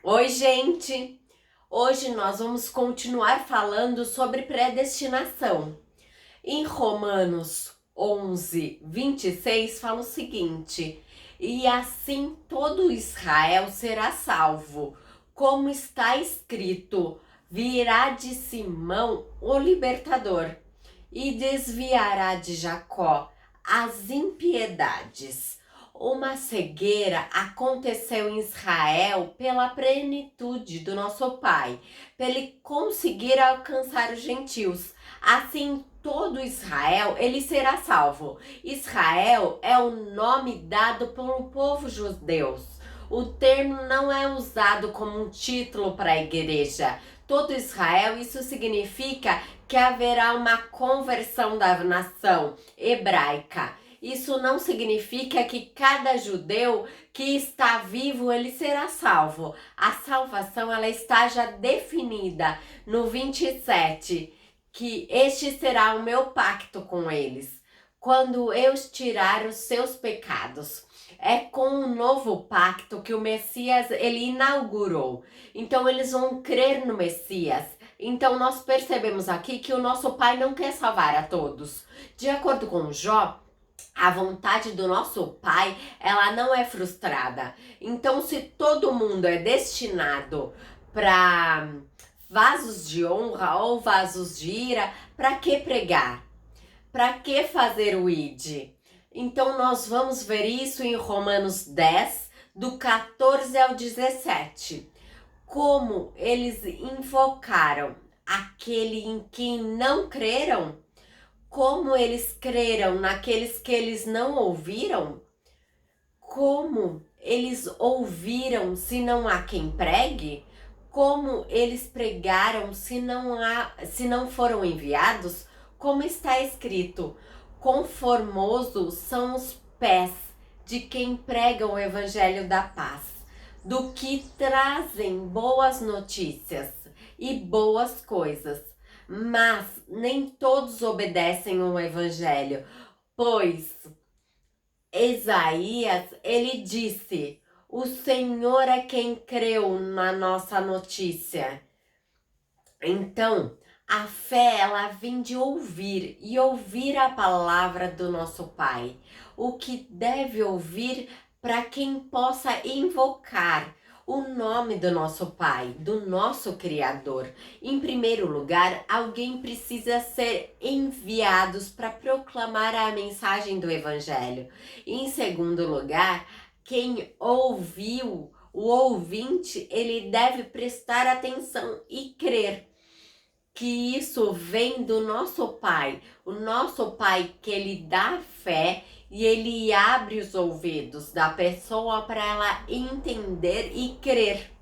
Oi, gente! Hoje nós vamos continuar falando sobre predestinação. Em Romanos 11:26 fala o seguinte: E assim todo Israel será salvo, como está escrito: virá de Simão o libertador, e desviará de Jacó as impiedades. Uma cegueira aconteceu em Israel pela plenitude do nosso Pai, para ele conseguir alcançar os gentios. Assim, todo Israel ele será salvo. Israel é o nome dado pelo povo judeu. O termo não é usado como um título para a igreja. Todo Israel, isso significa que haverá uma conversão da nação hebraica. Isso não significa que cada judeu que está vivo ele será salvo. A salvação ela está já definida no 27, que este será o meu pacto com eles, quando eu tirar os seus pecados. É com um novo pacto que o Messias ele inaugurou. Então eles vão crer no Messias. Então nós percebemos aqui que o nosso Pai não quer salvar a todos. De acordo com Jó, a vontade do nosso Pai, ela não é frustrada. Então, se todo mundo é destinado para vasos de honra ou vasos de ira, para que pregar? Para que fazer o ID? Então, nós vamos ver isso em Romanos 10, do 14 ao 17. Como eles invocaram aquele em quem não creram, como eles creram naqueles que eles não ouviram, como eles ouviram se não há quem pregue, como eles pregaram se não foram enviados, como está escrito: conformosos são os pés de quem prega o evangelho da paz, do que trazem boas notícias e boas coisas. Mas nem todos obedecem o evangelho, pois Isaías, ele disse: o Senhor é quem creu na nossa notícia. Então, a fé, ela vem de ouvir e ouvir a palavra do nosso Pai. O que deve ouvir para quem possa invocar o nome do nosso Pai, do nosso Criador. Em primeiro lugar, alguém precisa ser enviados para proclamar a mensagem do Evangelho. Em segundo lugar, quem ouviu, o ouvinte, ele deve prestar atenção e crer que isso vem do nosso Pai. O nosso Pai que ele dá fé e ele abre os ouvidos da pessoa para ela entender e crer.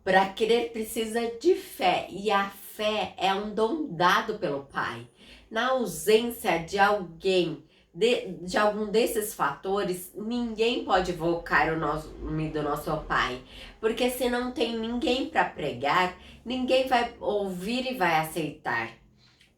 Para crer precisa de fé e a fé é um dom dado pelo Pai. Na ausência de alguém, de algum desses fatores, ninguém pode invocar o nome do nosso Pai. Porque se não tem ninguém para pregar, ninguém vai ouvir e vai aceitar.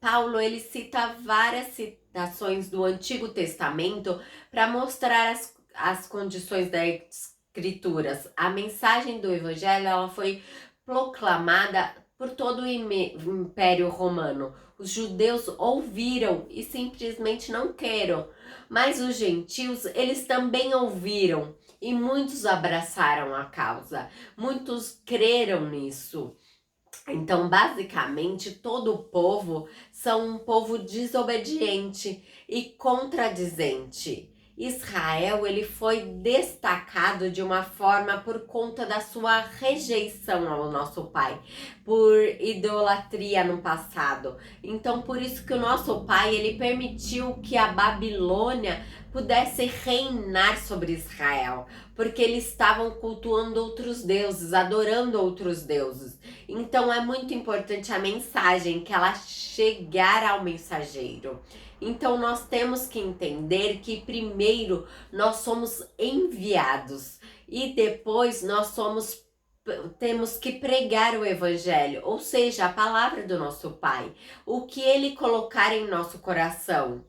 Paulo ele cita várias citações do Antigo Testamento para mostrar as condições das Escrituras. A mensagem do Evangelho ela foi proclamada por todo o Império Romano. Os judeus ouviram e simplesmente não queram, mas os gentios eles também ouviram e muitos abraçaram a causa, muitos creram nisso. Então, basicamente, todo o povo são um povo desobediente e contradizente. Israel ele foi destacado de uma forma por conta da sua rejeição ao nosso Pai, por idolatria no passado. Então, por isso que o nosso Pai ele permitiu que a Babilônia pudesse reinar sobre Israel, porque eles estavam cultuando outros deuses, adorando outros deuses. Então é muito importante a mensagem, que ela chegar ao mensageiro. Então nós temos que entender que primeiro nós somos enviados e depois temos que pregar o evangelho, ou seja, a palavra do nosso Pai, o que ele colocar em nosso coração.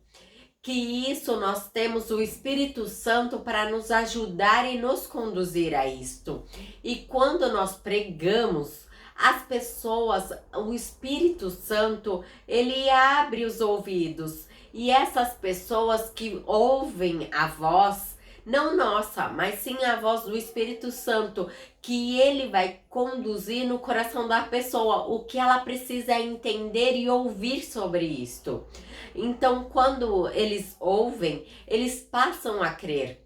que isso nós temos o Espírito Santo para nos ajudar e nos conduzir a isto. E quando nós pregamos, as pessoas, o Espírito Santo, ele abre os ouvidos. E essas pessoas que ouvem a voz, não nossa, mas sim a voz do Espírito Santo, que ele vai conduzir no coração da pessoa o que ela precisa entender e ouvir sobre isto. Então, quando eles ouvem, eles passam a crer.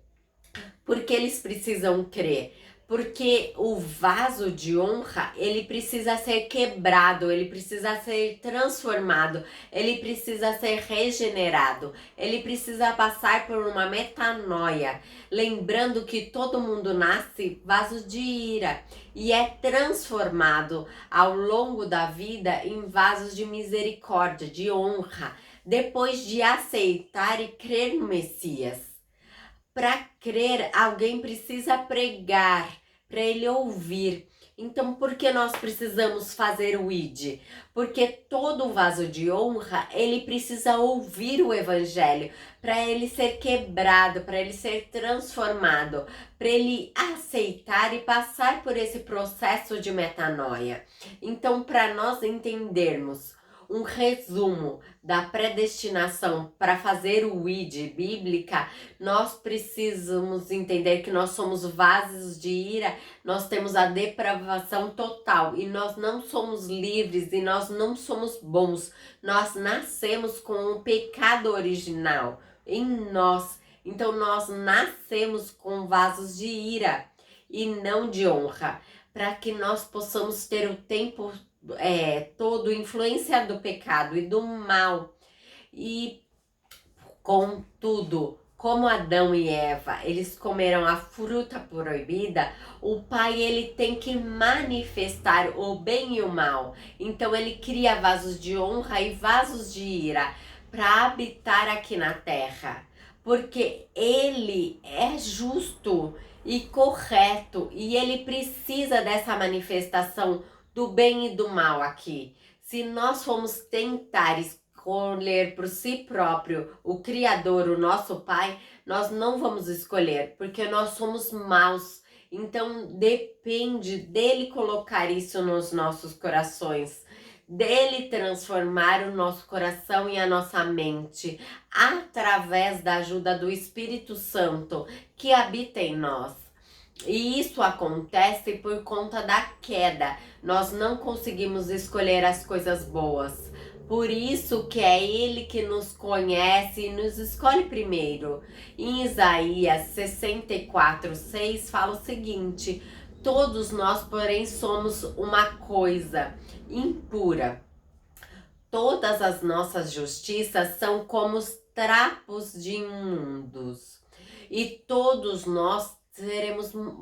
Porque eles precisam crer. Porque o vaso de honra, ele precisa ser quebrado, ele precisa ser transformado, ele precisa ser regenerado, ele precisa passar por uma metanoia. Lembrando que todo mundo nasce vaso de ira e é transformado ao longo da vida em vasos de misericórdia, de honra, depois de aceitar e crer no Messias. Para crer, alguém precisa pregar, para ele ouvir. Então, por que nós precisamos fazer o ID? Porque todo vaso de honra, ele precisa ouvir o evangelho, para ele ser quebrado, para ele ser transformado, para ele aceitar e passar por esse processo de metanoia. Então, para nós entendermos um resumo da predestinação para fazer o ID bíblica, nós precisamos entender que nós somos vasos de ira, nós temos a depravação total e nós não somos livres e nós não somos bons. Nós nascemos com o pecado original em nós. Então nós nascemos com vasos de ira e não de honra, para que nós possamos ter o tempo todo influência do pecado e do mal. E contudo, como Adão e Eva, eles comeram a fruta proibida, o Pai, ele tem que manifestar o bem e o mal. Então ele cria vasos de honra e vasos de ira para habitar aqui na terra, porque ele é justo e correto e ele precisa dessa manifestação do bem e do mal aqui. Se nós formos tentar escolher por si próprio o Criador, o nosso Pai, nós não vamos escolher, porque nós somos maus. Então depende dele colocar isso nos nossos corações, dele transformar o nosso coração e a nossa mente, através da ajuda do Espírito Santo que habita em nós. E isso acontece por conta da queda. Nós não conseguimos escolher as coisas boas. Por isso que é Ele que nos conhece e nos escolhe primeiro. Em Isaías 64:6 fala o seguinte: todos nós, porém, somos uma coisa impura. Todas as nossas justiças são como os trapos de imundos. E todos nós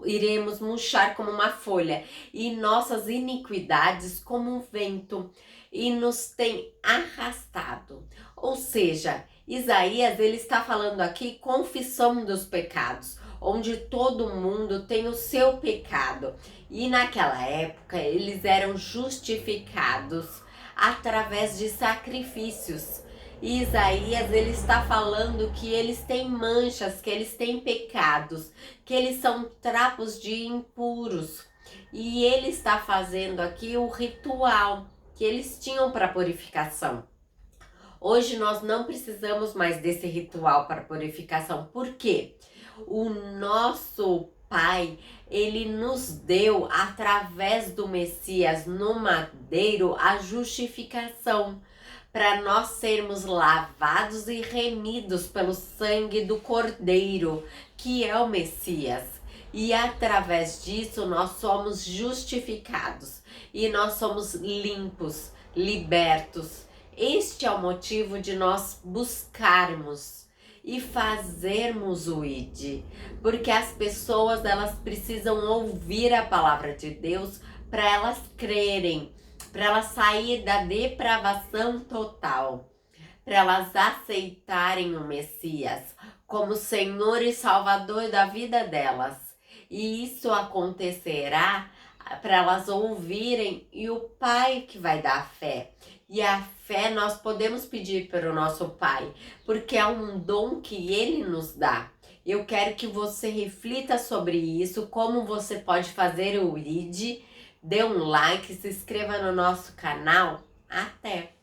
iremos murchar como uma folha, e nossas iniquidades como um vento, e nos tem arrastado. Ou seja, Isaías, ele está falando aqui confissão dos pecados, onde todo mundo tem o seu pecado. E naquela época eles eram justificados através de sacrifícios. E Isaías, ele está falando que eles têm manchas, que eles têm pecados, que eles são trapos de impuros. E ele está fazendo aqui o ritual que eles tinham para purificação. Hoje nós não precisamos mais desse ritual para purificação. Por quê? O nosso Pai, ele nos deu através do Messias no madeiro a justificação, para nós sermos lavados e remidos pelo sangue do Cordeiro, que é o Messias. E através disso nós somos justificados e nós somos limpos, libertos. Este é o motivo de nós buscarmos e fazermos o ID, porque as pessoas, elas precisam ouvir a palavra de Deus para elas crerem, para elas sair da depravação total, para elas aceitarem o Messias como Senhor e Salvador da vida delas. E isso acontecerá para elas ouvirem, e o Pai que vai dar a fé. E a fé nós podemos pedir para o nosso Pai, porque é um dom que Ele nos dá. Eu quero que você reflita sobre isso, como você pode fazer o ID, dê um like, se inscreva no nosso canal. Até!